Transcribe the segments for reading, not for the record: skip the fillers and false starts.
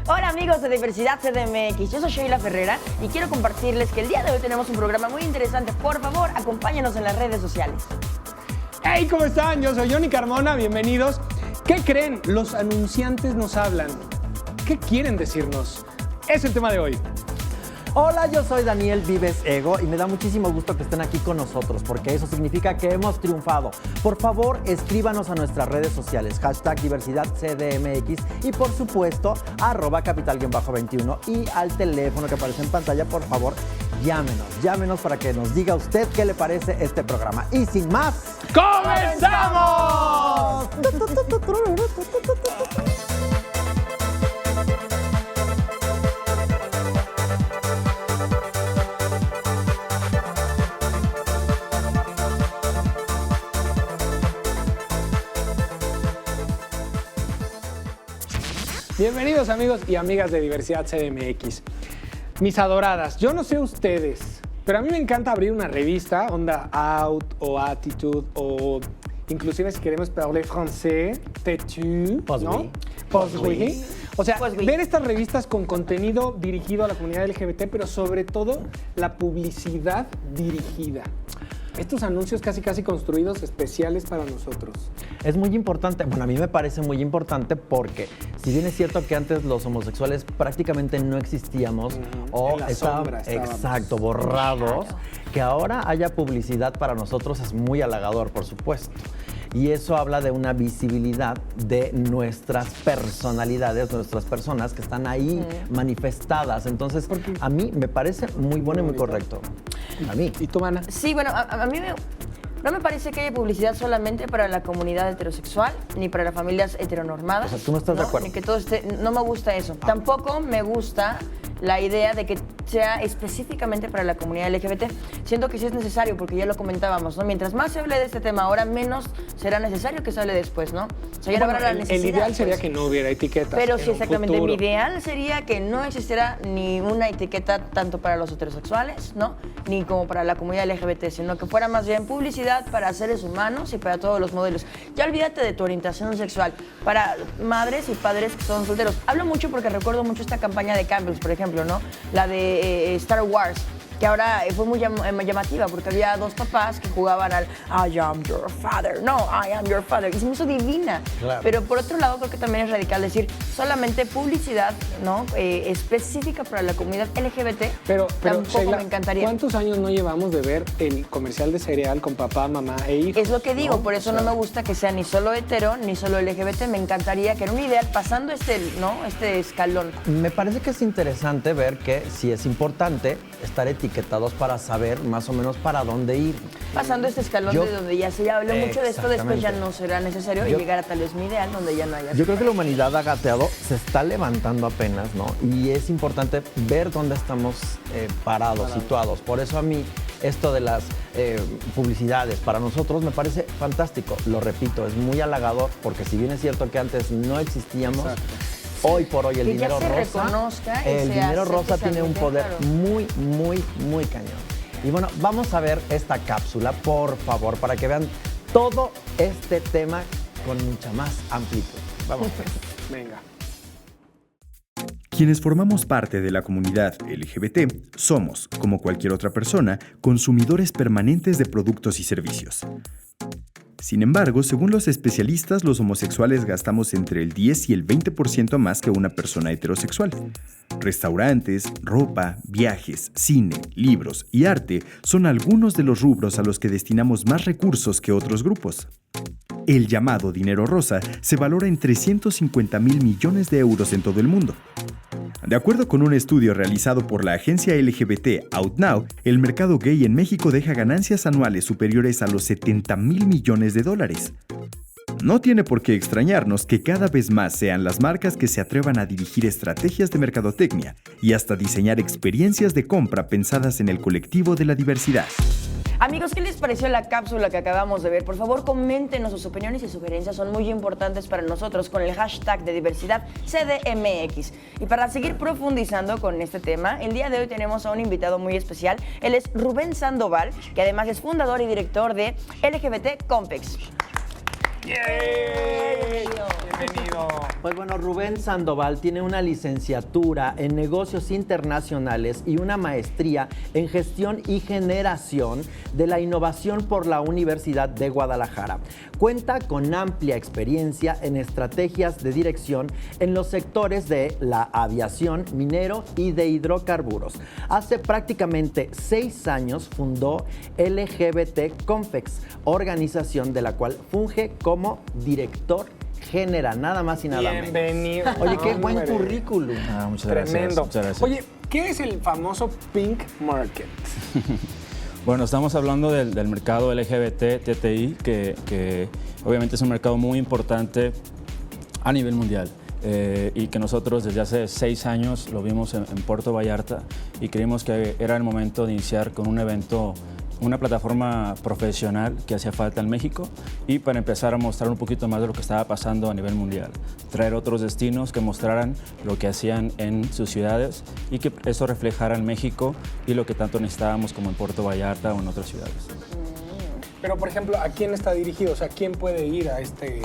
Hola amigos de Diversidad CDMX, yo soy Sheila Ferrera y quiero compartirles que el día de hoy tenemos un programa muy interesante. Por favor, acompáñenos en las redes sociales. Hey, ¿cómo están? Yo soy Johnny Carmona, bienvenidos. ¿Qué creen? Los anunciantes nos hablan. ¿Qué quieren decirnos? Es el tema de hoy. Hola, yo soy Daniel Vives Ego y me da muchísimo gusto que estén aquí con nosotros porque eso significa que hemos triunfado. Por favor, escríbanos a nuestras redes sociales, #DiversidadCDMX y por supuesto, @capital-21 y al teléfono que aparece en pantalla, por favor, llámenos para que nos diga usted qué le parece este programa. Y sin más, ¡comenzamos! Bienvenidos amigos y amigas de Diversidad CDMX. Mis adoradas, yo no sé ustedes, pero a mí me encanta abrir una revista, onda Out o Attitude o inclusive si queremos parler français, Têtu, ¿no? Posui. O sea, ver estas revistas con contenido dirigido a la comunidad LGBT, pero sobre todo la publicidad dirigida. Estos anuncios casi construidos especiales para nosotros. es muy importante, bueno, a mí me parece muy importante porque si bien es cierto que antes los homosexuales prácticamente no existíamos o estábamos, exacto, borrados, claro, que ahora haya publicidad para nosotros es muy halagador, por supuesto. Y eso habla de una visibilidad de nuestras personalidades, nuestras personas que están ahí manifestadas. Entonces, a mí me parece muy bueno y muy correcto. A mí. ¿Y tú, Ana? Sí, bueno, a mí no me parece que haya publicidad solamente para la comunidad heterosexual, ni para las familias heteronormadas. O sea, ¿tú no estás de acuerdo? Ni que todo no me gusta eso. Tampoco me gusta la idea de que sea específicamente para la comunidad LGBT. Siento que sí es necesario, porque ya lo comentábamos, ¿no? Mientras más se hable de este tema ahora, menos será necesario que se hable después, ¿no? O sea, ya no habrá la necesidad. El ideal sería que no hubiera etiquetas. Pero sí, exactamente. Mi ideal sería que no existiera ni una etiqueta tanto para los heterosexuales, ¿no? Ni como para la comunidad LGBT, sino que fuera más bien publicidad para seres humanos y para todos los modelos. Ya olvídate de tu orientación sexual. Para madres y padres que son solteros. Hablo mucho porque recuerdo mucho esta campaña de Campbell's, por ejemplo, ¿no? La de Star Wars, que ahora fue muy llamativa porque había dos papás que jugaban al I am your father, no, I am your father, y se me hizo divina. Claro. Pero por otro lado creo que también es radical decir solamente publicidad, ¿no? Específica para la comunidad LGBT, pero tampoco Sheila, me encantaría. ¿Cuántos años no llevamos de ver el comercial de cereal con papá, mamá e hijo? Es lo que digo, ¿no? Por eso no me gusta que sea ni solo hetero ni solo LGBT. Me encantaría que en un ideal pasando este escalón. Me parece que es interesante ver que sí es importante estar etiquetados para saber más o menos para dónde ir. Pasando este escalón de donde ya se habló mucho de esto, después ya no será necesario y llegar a tal vez mi ideal donde ya no haya. Yo creo que la humanidad ha gateado, se está levantando apenas, ¿no? Y es importante ver dónde estamos parados, situados. Por eso a mí esto de las publicidades para nosotros me parece fantástico. Lo repito, es muy halagador porque si bien es cierto que antes no existíamos, hoy por hoy el dinero rosa tiene un poder muy, muy, muy cañón. Y bueno, vamos a ver esta cápsula, por favor, para que vean todo este tema con mucha más amplitud. Vamos a ver. Venga. Quienes formamos parte de la comunidad LGBT somos, como cualquier otra persona, consumidores permanentes de productos y servicios. Sin embargo, según los especialistas, los homosexuales gastamos entre el 10 y el 20% más que una persona heterosexual. Restaurantes, ropa, viajes, cine, libros y arte son algunos de los rubros a los que destinamos más recursos que otros grupos. El llamado dinero rosa se valora en 350,000 millones de euros en todo el mundo. De acuerdo con un estudio realizado por la agencia LGBT OutNow, el mercado gay en México deja ganancias anuales superiores a los 70,000 millones de dólares. No tiene por qué extrañarnos que cada vez más sean las marcas que se atrevan a dirigir estrategias de mercadotecnia y hasta diseñar experiencias de compra pensadas en el colectivo de la diversidad. Amigos, ¿qué les pareció la cápsula que acabamos de ver? Por favor, coméntenos sus opiniones y sugerencias, son muy importantes para nosotros con el hashtag de diversidad CDMX. Y para seguir profundizando con este tema, el día de hoy tenemos a un invitado muy especial. Él es Rubén Sandoval, que además es fundador y director de LGBT Compex. Bienvenido. Pues bueno, Rubén Sandoval tiene una licenciatura en negocios internacionales y una maestría en gestión y generación de la innovación por la Universidad de Guadalajara. Cuenta con amplia experiencia en estrategias de dirección en los sectores de la aviación, minero y de hidrocarburos. Hace prácticamente 6 años fundó LGBT Confex, organización de la cual funge como director general, nada más y nada menos. Bienvenido. Oye, qué buen Hombre. currículum. Muchas gracias. Tremendo. Muchas gracias. Oye, ¿qué es el famoso Pink Market? Bueno, estamos hablando del mercado LGBT, TTI, que obviamente es un mercado muy importante a nivel mundial. Y que nosotros desde hace 6 años lo vimos en Puerto Vallarta y creímos que era el momento de iniciar con un evento, una plataforma profesional que hacía falta en México y para empezar a mostrar un poquito más de lo que estaba pasando a nivel mundial. Traer otros destinos que mostraran lo que hacían en sus ciudades y que eso reflejara en México y lo que tanto necesitábamos como en Puerto Vallarta o en otras ciudades. Pero, por ejemplo, ¿a quién está dirigido? O sea, ¿quién puede ir a este...?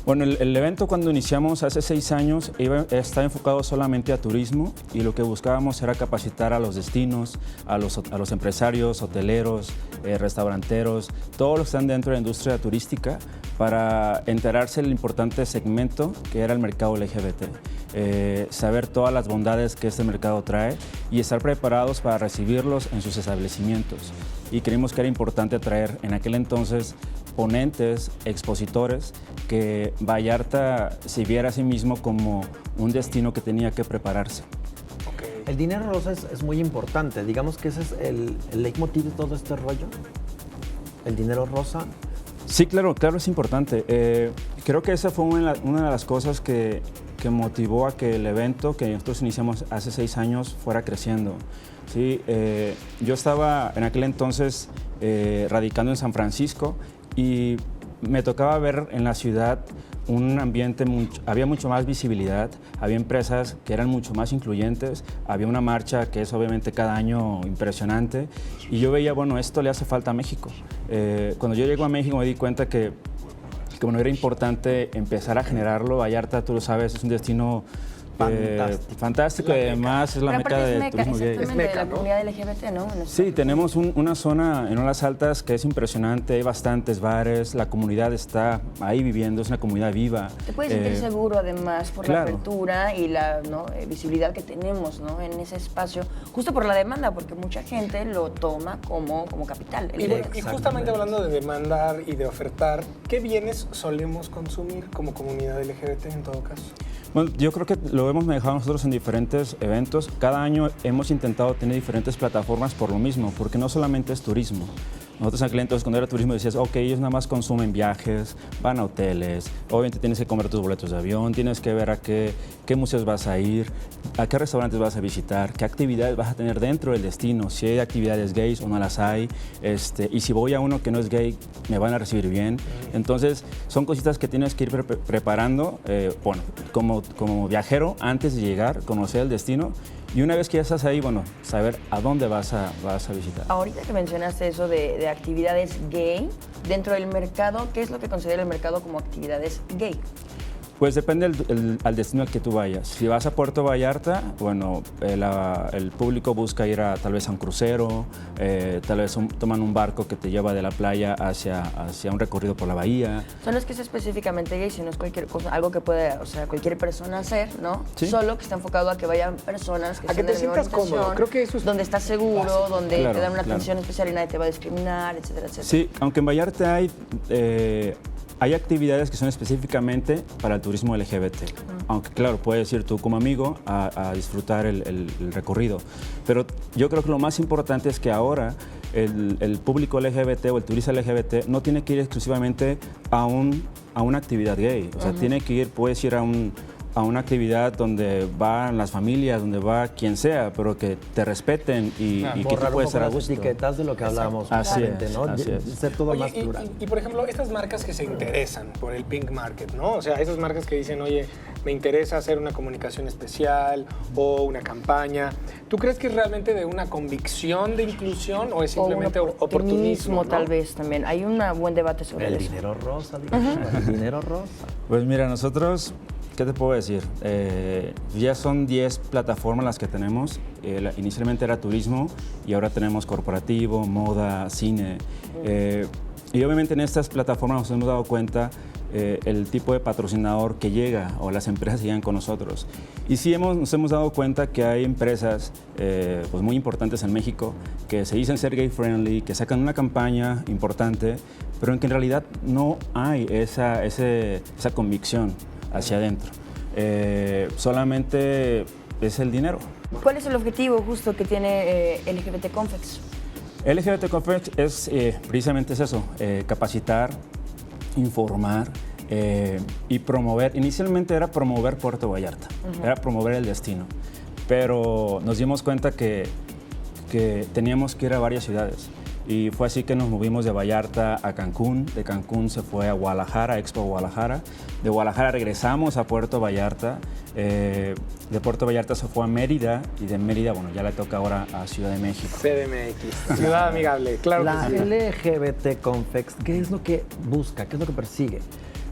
Bueno, el evento cuando iniciamos hace 6 años está enfocado solamente a turismo y lo que buscábamos era capacitar a los destinos, a los empresarios, hoteleros, restauranteros, todos los que están dentro de la industria turística para enterarse del importante segmento que era el mercado LGBT. Saber todas las bondades que este mercado trae y estar preparados para recibirlos en sus establecimientos. Y creímos que era importante traer en aquel entonces ponentes, expositores, que Vallarta se viera a sí mismo como un destino que tenía que prepararse. Okay. El dinero rosa es muy importante. Digamos que ese es el leitmotiv de todo este rollo. El dinero rosa. Sí, claro, es importante. Creo que esa fue una de las cosas que motivó a que el evento que nosotros iniciamos hace 6 años fuera creciendo. Sí, yo estaba en aquel entonces radicando en San Francisco y me tocaba ver en la ciudad un ambiente, había mucho más visibilidad, había empresas que eran mucho más incluyentes, había una marcha que es obviamente cada año impresionante y yo veía, bueno, esto le hace falta a México. Cuando yo llego a México me di cuenta que bueno, era importante empezar a generarlo. Vallarta, tú lo sabes, es un destino fantástico y además es la meca del turismo gay. Es meca, de la comunidad LGBT, ¿no? Sí, tenemos una zona en Olas Altas que es impresionante, hay bastantes bares, la comunidad está ahí viviendo, es una comunidad viva. Te puedes sentir seguro además por claro. la apertura y la visibilidad que tenemos, ¿no? En ese espacio, justo por la demanda, porque mucha gente lo toma como capital. Y justamente hablando de demandar y de ofertar, ¿qué bienes solemos consumir como comunidad LGBT en todo caso? Bueno, yo creo que lo hemos manejado nosotros en diferentes eventos. Cada año hemos intentado tener diferentes plataformas por lo mismo, porque no solamente es turismo. Nosotros en aquel entonces, cuando era turismo, decías, ok, ellos nada más consumen viajes, van a hoteles, obviamente tienes que comprar tus boletos de avión, tienes que ver a qué museos vas a ir, a qué restaurantes vas a visitar, qué actividades vas a tener dentro del destino, si hay actividades gays o no las hay, y si voy a uno que no es gay, me van a recibir bien. Entonces, son cositas que tienes que ir preparando, bueno, como viajero, antes de llegar, conocer el destino. Y una vez que ya estás ahí, bueno, saber a dónde vas a visitar. Ahorita que mencionaste eso de actividades gay, dentro del mercado, ¿qué es lo que considera el mercado como actividades gay? Pues depende al destino al que tú vayas. Si vas a Puerto Vallarta, bueno, el público busca ir tal vez a un crucero, tal vez toman un barco que te lleva de la playa hacia un recorrido por la bahía. O sea, no es que sea específicamente gay, sino es cualquier cosa, algo que puede, o sea, cualquier persona hacer, ¿no? Sí. Solo que está enfocado a que vayan personas que A que estén te de la misma sientas cómodo. orientación, Creo que eso es donde estás seguro, básico. donde Claro, te dan una claro. atención especial y nadie te va a discriminar, etcétera, etcétera. Sí, aunque en Vallarta hay actividades que son específicamente para el turismo LGBT. Aunque claro, puedes ir tú como amigo a disfrutar el recorrido. Pero yo creo que lo más importante es que ahora el público LGBT o el turista LGBT no tiene que ir exclusivamente a una actividad gay. O sea, puedes ir a a una actividad donde van las familias, donde va quien sea, pero que te respeten y que tú Borrar un puedes poco estar a las gusto. etiquetas de lo que hablábamos Así justamente, es, ¿no? así es. Ser todo Oye, más plural. y, por ejemplo, estas marcas que se interesan por el pink market, ¿no? O sea, esas marcas que dicen, oye, me interesa hacer una comunicación especial o una campaña. ¿Tú crees que es realmente de una convicción de inclusión o es simplemente o un oportunismo? ¿no? tal vez también. Hay un buen debate sobre El eso. dinero rosa, digamos, el dinero rosa. Pues mira, nosotros, ¿qué te puedo decir? Ya son 10 plataformas las que tenemos. Inicialmente era turismo y ahora tenemos corporativo, moda, cine. Y obviamente en estas plataformas nos hemos dado cuenta el tipo de patrocinador que llega o las empresas que llegan con nosotros. Y sí nos hemos dado cuenta que hay empresas pues muy importantes en México que se dicen ser gay friendly, que sacan una campaña importante, pero en que en realidad no hay esa convicción hacia adentro. Solamente es el dinero. ¿Cuál es el objetivo justo que tiene LGBT Confex? LGBT Confex es precisamente eso, capacitar, informar y promover. Inicialmente era promover Puerto Vallarta, era promover el destino, pero nos dimos cuenta que teníamos que ir a varias ciudades. Y fue así que nos movimos de Vallarta a Cancún, de Cancún se fue a Guadalajara, Expo Guadalajara, de Guadalajara regresamos a Puerto Vallarta, de Puerto Vallarta se fue a Mérida y de Mérida, bueno, ya le toca ahora a Ciudad de México. CDMX, Ciudad Amigable, claro La que sí. LGBT Confex, ¿qué es lo que busca? ¿Qué es lo que persigue?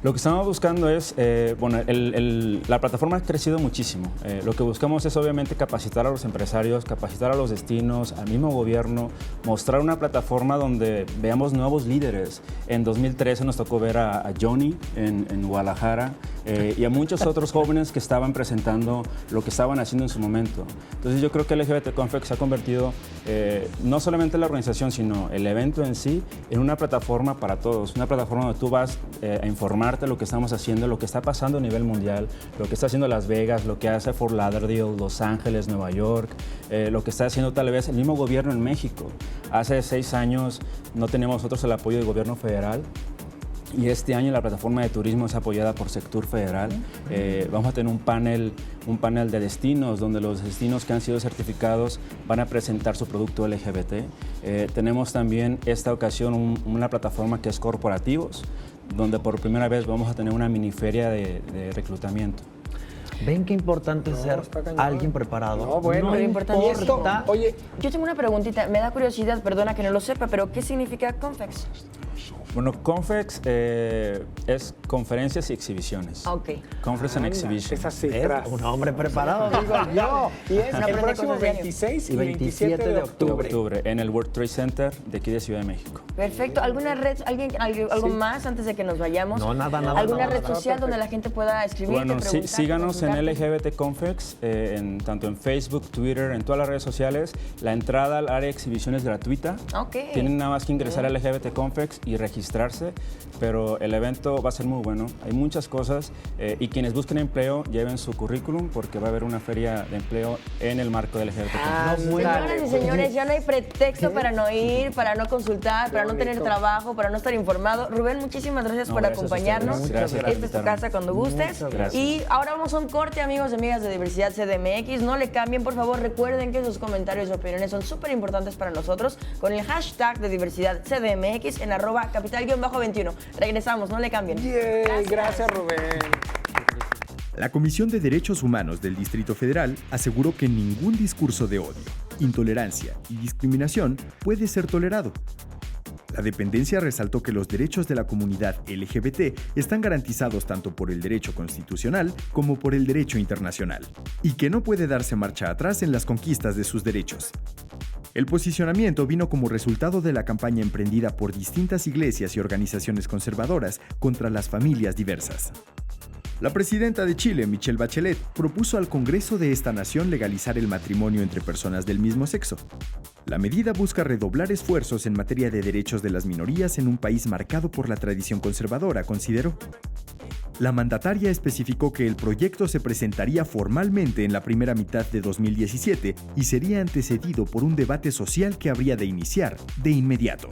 Lo que estamos buscando es, bueno, la plataforma ha crecido muchísimo. Lo que buscamos es obviamente capacitar a los empresarios, capacitar a los destinos, al mismo gobierno, mostrar una plataforma donde veamos nuevos líderes. En 2013 nos tocó ver a Johnny en Guadalajara y a muchos otros jóvenes que estaban presentando lo que estaban haciendo en su momento. Entonces yo creo que LGBT Confex se ha convertido no solamente en la organización, sino el evento en sí, en una plataforma para todos, una plataforma donde tú vas a informar lo que estamos haciendo, lo que está pasando a nivel mundial, lo que está haciendo Las Vegas, lo que hace Fort Lauderdale, Los Ángeles, Nueva York, lo que está haciendo tal vez el mismo gobierno en México. Hace 6 años no teníamos nosotros el apoyo del gobierno federal. Y este año la plataforma de turismo es apoyada por Sectur Federal. Vamos a tener un panel de destinos donde los destinos que han sido certificados van a presentar su producto LGBT. Tenemos también esta ocasión una plataforma que es corporativos, donde por primera vez vamos a tener una mini feria de reclutamiento. ¿Ven qué importante es ser está cañón. alguien preparado? No, bueno, Muy y importantísimo. esto, oye, Yo tengo una preguntita, me da curiosidad, perdona que no lo sepa, pero ¿qué significa Confex? Bueno, Confex es conferencias y exhibiciones. Ok. Conference and anda, Exhibition. esas Es cifras. un hombre preparado, digo yo. Y es No el aprende próximo cosas diario. 26 y Y 27 de De octubre. octubre, en el World Trade Center de aquí de Ciudad de México. Perfecto. ¿Alguna red, algo más antes de que nos vayamos? No, nada. ¿Alguna red nada, social perfecto. donde la gente pueda escribirte, Bueno, preguntarte, síganos en consultarte? LGBT Confex, tanto en Facebook, Twitter, en todas las redes sociales. La entrada al área de exhibición es gratuita. Ok. Tienen nada más que ingresar a LGBT Confex y registrarse, pero el evento va a ser muy bueno. Hay muchas cosas y quienes busquen empleo lleven su currículum porque va a haber una feria de empleo en el marco del LGBT Confex. Señoras y señores, ya no hay pretexto para no ir, para no consultar, para no tener bonito. trabajo, para no estar informado. Rubén, muchísimas gracias No, por gracias a acompañarnos. ustedes. Gracias por Esta es tu invitarme. casa cuando gustes. Muchas gracias. Y ahora vamos a un corte, amigos y amigas de Diversidad CDMX. No le cambien, por favor, recuerden que sus comentarios y opiniones son súper importantes para nosotros con el hashtag de Diversidad CDMX en @capital-21. Regresamos, no le cambien. Gracias, Rubén. La Comisión de Derechos Humanos del Distrito Federal aseguró que ningún discurso de odio, intolerancia y discriminación puede ser tolerado. La dependencia resaltó que los derechos de la comunidad LGBT están garantizados tanto por el derecho constitucional como por el derecho internacional, y que no puede darse marcha atrás en las conquistas de sus derechos. El posicionamiento vino como resultado de la campaña emprendida por distintas iglesias y organizaciones conservadoras contra las familias diversas. La presidenta de Chile, Michelle Bachelet, propuso al Congreso de esta nación legalizar el matrimonio entre personas del mismo sexo. La medida busca redoblar esfuerzos en materia de derechos de las minorías en un país marcado por la tradición conservadora, consideró. La mandataria especificó que el proyecto se presentaría formalmente en la primera mitad de 2017 y sería antecedido por un debate social que habría de iniciar de inmediato.